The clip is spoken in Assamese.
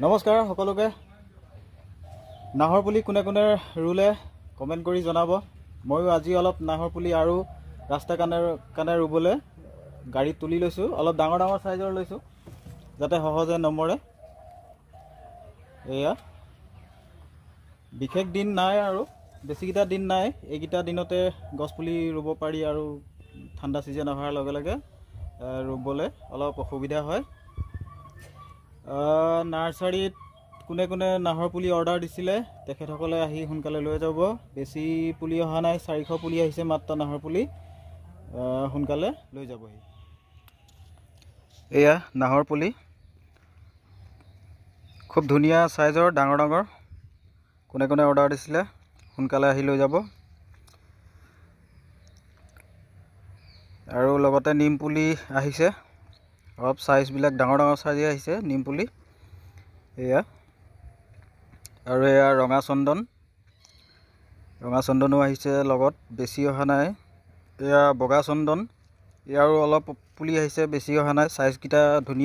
নমস্কাৰ সকলোকে। নাহৰ পুলি কোনে কোনে ৰুলে কমেণ্ট কৰি জনাব। ময়ো আজি অলপ নাহৰ পুলি আৰু ৰাস্তা কাণে ৰুবলৈ গাড়ীত তুলি লৈছোঁ। অলপ ডাঙৰ ডাঙৰ চাইজৰ লৈছোঁ যাতে সহজে নমৰে। এয়া বিশেষ দিন নাই আৰু বেছিকেইটা দিন নাই। এইকেইটা দিনতে গছপুলি ৰুব পাৰি আৰু ঠাণ্ডা ছিজন অহাৰ লগে লগে ৰুবলৈ অলপ অসুবিধা হয়। নাৰ্চাৰীত কোনে কোনে নাহৰ পুলি অৰ্ডাৰ দিছিলে তেখেতসকলে আহি সোনকালে লৈ যাব। বেছি পুলি অহা নাই, 400 পুলি আহিছে মাত্ৰ নাহৰ পুলি। সোনকালে লৈ যাবহি। এয়া নাহৰ পুলি, খুব ধুনীয়া চাইজৰ, ডাঙৰ ডাঙৰ। কোনে কোনে অৰ্ডাৰ দিছিলে সোনকালে আহি লৈ যাব। আৰু লগতে নিম পুলি আহিছে, অলপ চাইজবিলাক ডাঙৰ ডাঙৰ চাইজে আহিছে নিম পুলি। এয়া আৰু এয়া ৰঙা চন্দনো আহিছে লগত, বেছি অহা নাই। এয়া বগা চন্দন, ইয়াৰো অলপ পুলি আহিছে, বেছি অহা নাই। চাইজকেইটা ধুনীয়া।